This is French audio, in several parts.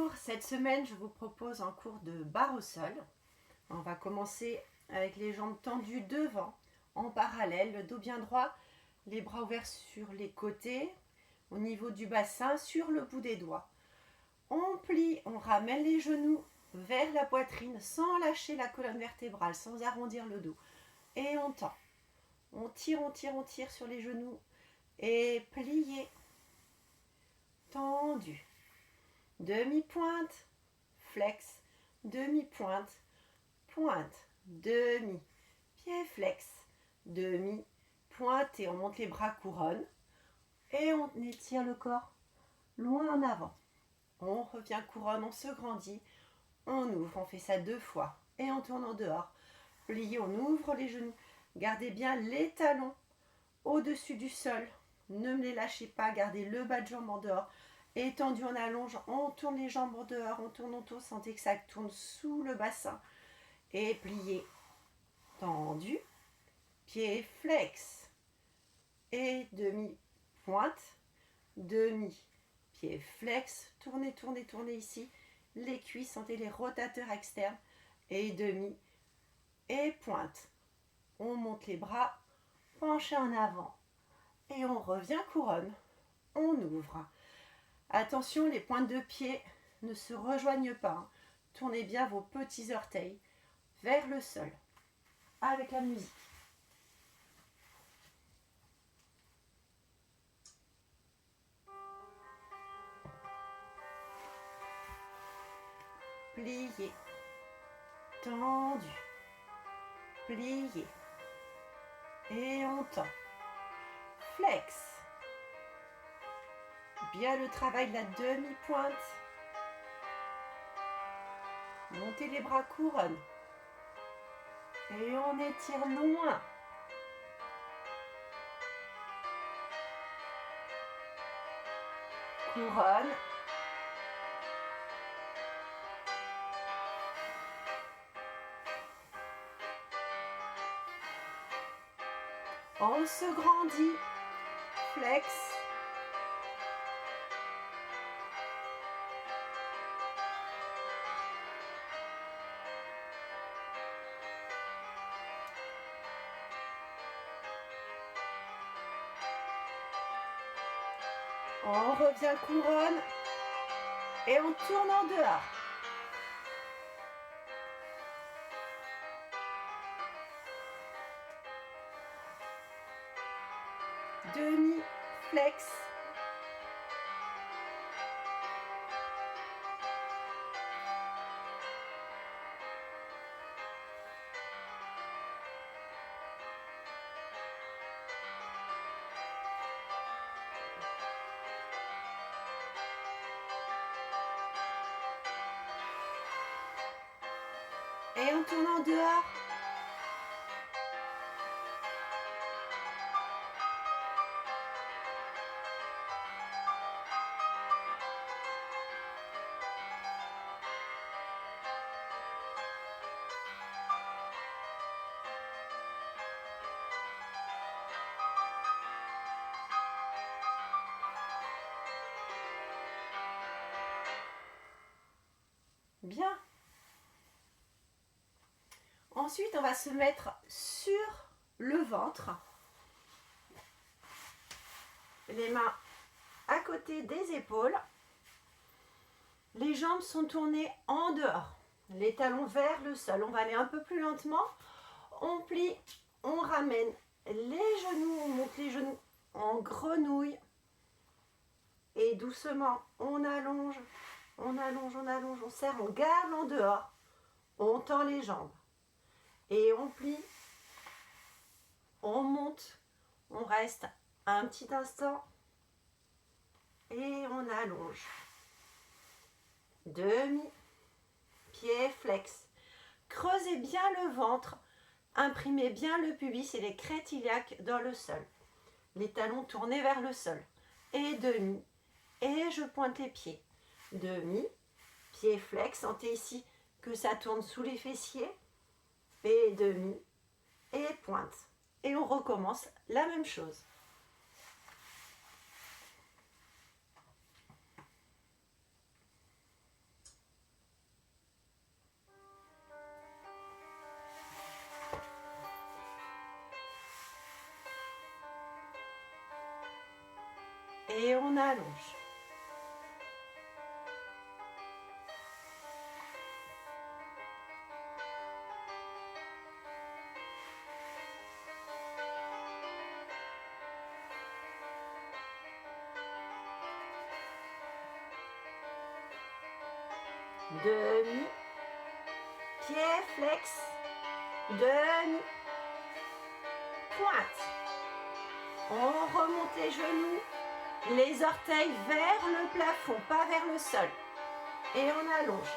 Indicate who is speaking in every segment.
Speaker 1: Bonjour, cette semaine je vous propose un cours de barre au sol. On va commencer avec les jambes tendues devant, en parallèle, le dos bien droit, les bras ouverts sur les côtés, au niveau du bassin, sur le bout des doigts. On plie, on ramène les genoux vers la poitrine sans lâcher la colonne vertébrale, sans arrondir le dos. Et on tend. On tire, on tire, on tire sur les genoux et plié, tendu. Demi-pointe, flex, demi-pointe, pointe, demi, pied flex, demi, pointe et on monte les bras couronne et on étire le corps loin en avant. On revient couronne, on se grandit, on ouvre, on fait ça 2 fois et on tourne en dehors. Plié, on ouvre les genoux, gardez bien les talons au-dessus du sol, ne les lâchez pas, gardez le bas de jambe en dehors. Étendu, on allonge, on tourne les jambes en dehors, on tourne, sentez que ça tourne sous le bassin. Et plié, tendu, pied flex. Et demi-pointe, demi-pied flex. Tournez, tournez, tournez ici. Les cuisses, sentez les rotateurs externes. Et demi, et pointe. On monte les bras, penché en avant. Et on revient couronne. On ouvre. Attention, les pointes de pied ne se rejoignent pas. Tournez bien vos petits orteils vers le sol avec la musique. Plié, tendu, plié et on tend. Flex. Bien le travail de la demi-pointe. Montez les bras couronne. Et on étire loin. Couronne. On se grandit. Flex. On revient couronne et on tourne en dehors. Demi flex. Et on tourne en dehors. Bien. Ensuite, on va se mettre sur le ventre. Les mains à côté des épaules. Les jambes sont tournées en dehors. Les talons vers le sol. On va aller un peu plus lentement. On plie, on ramène les genoux, on monte les genoux en grenouille. Et doucement, on allonge, on allonge, on allonge, on serre, on garde en dehors. On tend les jambes. Et on plie, on monte, on reste un petit instant et on allonge. Demi, pied flex. Creusez bien le ventre, imprimez bien le pubis et les crêtes iliaques dans le sol. Les talons tournés vers le sol. Et demi, et je pointe les pieds. Demi, pied flex, sentez ici que ça tourne sous les fessiers. Et demi, et pointe. Et on recommence la même chose. Et on allonge. Demi, pied flex, demi, pointe. On remonte les genoux, les orteils vers le plafond, pas vers le sol. Et on allonge.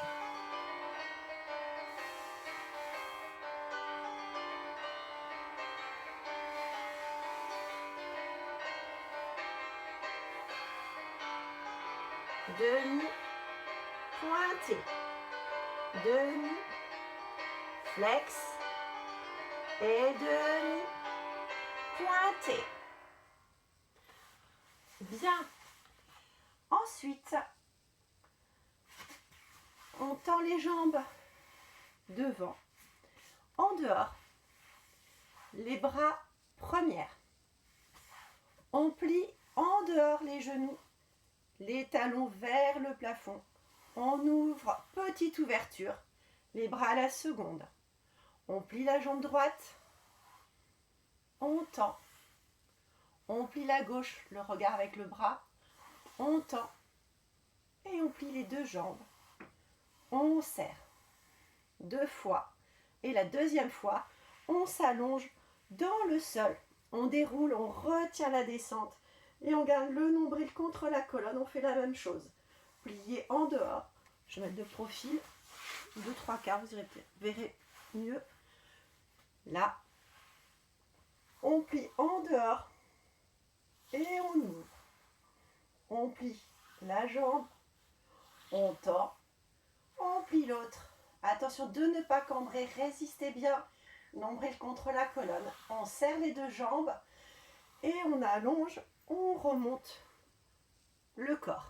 Speaker 1: Demi, pointé. Demi, flex. Et demi, pointé. Bien. Ensuite, on tend les jambes devant, en dehors, les bras première. On plie en dehors les genoux, les talons vers le plafond. On ouvre, petite ouverture, les bras à la seconde. On plie la jambe droite, on tend. On plie la gauche, le regard avec le bras, on tend. Et on plie les deux jambes. On serre 2 fois. Et la deuxième fois, on s'allonge dans le sol. On déroule, on retient la descente. Et on garde le nombril contre la colonne. On fait la même chose. Plier en dehors. Je vais mettre de profil. 2-3 quarts, vous verrez mieux. Là. On plie en dehors. Et on ouvre. On plie la jambe. On tend. On plie l'autre. Attention de ne pas cambrer. Résistez bien. Nombril contre la colonne. On serre les deux jambes. Et on allonge. On remonte le corps.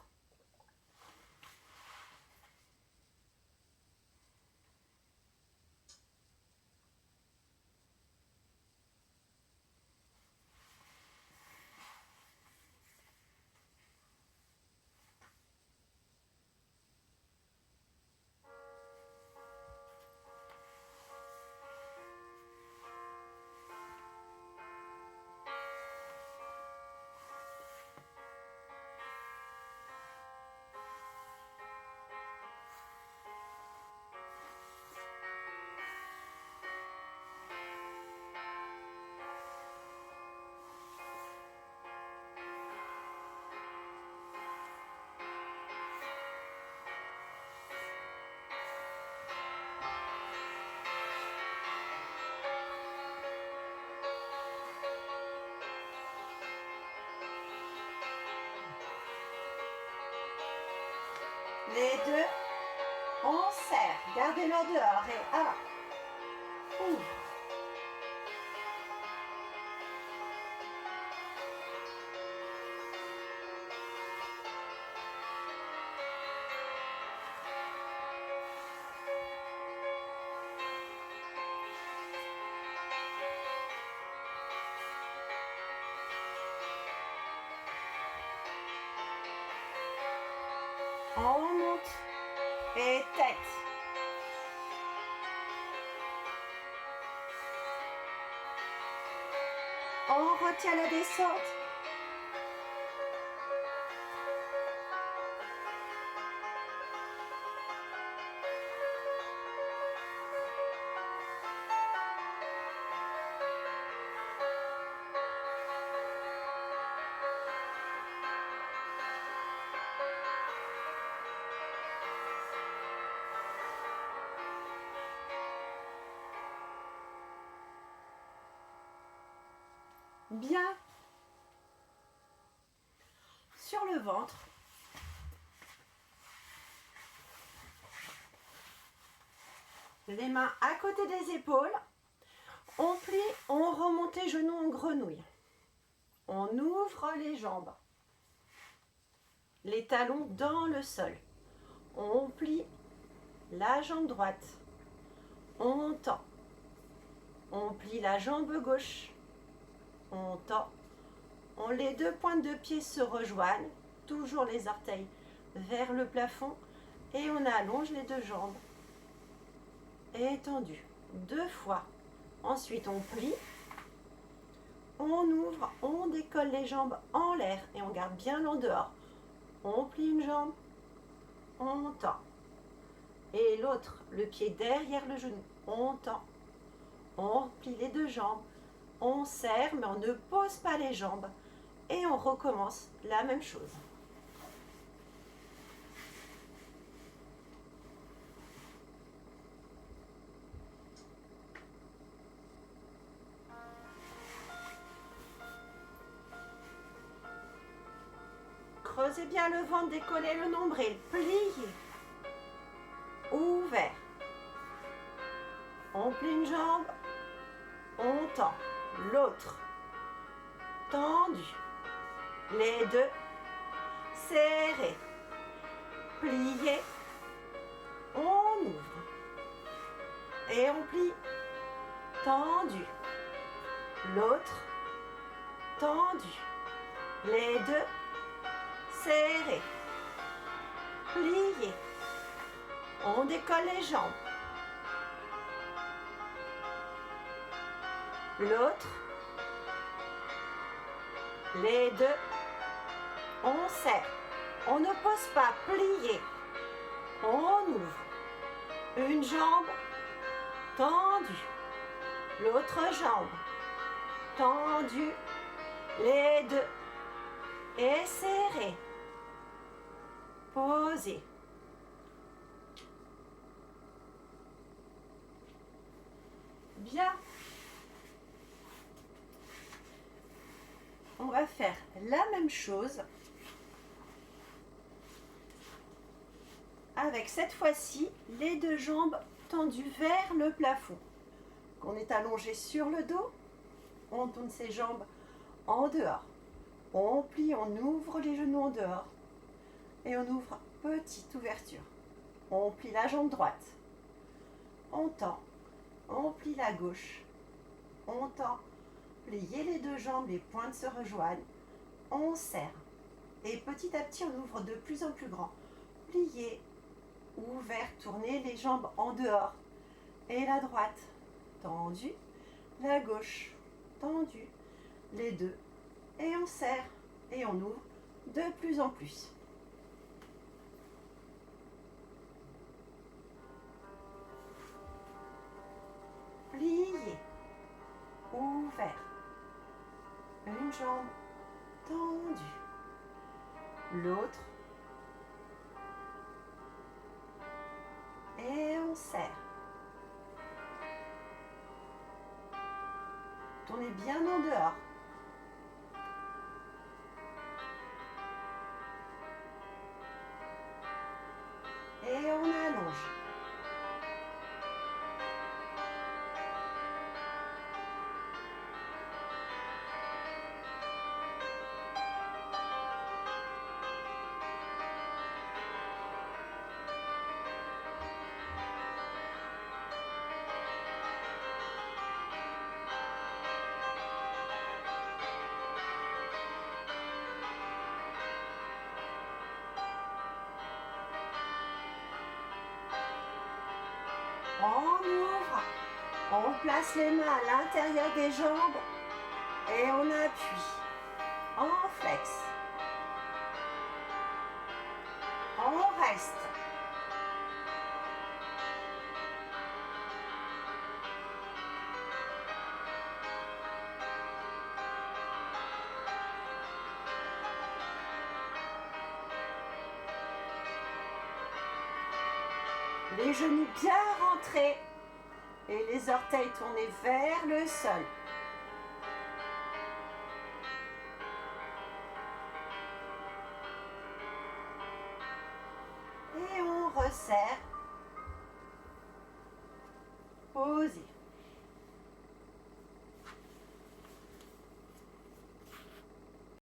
Speaker 1: Les deux, on serre. Gardez-le dehors et ouvre. On monte et tête. On retient la descente. Bien. Sur le ventre. Les mains à côté des épaules. On plie, on remonte les genoux en grenouille. On ouvre les jambes. Les talons dans le sol. On plie la jambe droite. On tend. On plie la jambe gauche. On tend. Les deux pointes de pied se rejoignent, toujours les orteils vers le plafond, et on allonge les deux jambes. Étendu, 2 fois. Ensuite, on plie, on ouvre, on décolle les jambes en l'air et on garde bien en dehors. On plie une jambe, on tend. Et l'autre, le pied derrière le genou, on tend. On plie les deux jambes, on serre, mais on ne pose pas les jambes. Et on recommence la même chose. Creusez bien le ventre, décollez le nombril, pliez, ouvert. On plie une jambe, on tend, l'autre, tendu, les deux, serrés, pliez, on ouvre, et on plie, tendu, l'autre, tendu, les deux, serré, plié, on décolle les jambes, l'autre, les deux, on serre, on ne pose pas, plié, on ouvre, une jambe tendue, l'autre jambe tendue, les deux, et serré. Posez. Bien. On va faire la même chose avec cette fois-ci les deux jambes tendues vers le plafond. On est allongé sur le dos, on tourne ses jambes en dehors. On plie, on ouvre les genoux en dehors. Et on ouvre, petite ouverture. On plie la jambe droite. On tend. On plie la gauche. On tend. Pliez les deux jambes, les pointes se rejoignent. On serre. Et petit à petit, on ouvre de plus en plus grand. Pliez, ouvert, tournez les jambes en dehors. Et la droite, tendue. La gauche, tendue. Les deux. Et on serre. Et on ouvre de plus en plus. Plié, ouvert, une jambe tendue, l'autre, et on serre. Tournez bien en dehors. Et on allonge. On ouvre, on place les mains à l'intérieur des jambes et on appuie. On flex. On reste. Les genoux bien rentrés et les orteils tournés vers le sol. Et on resserre. Posez.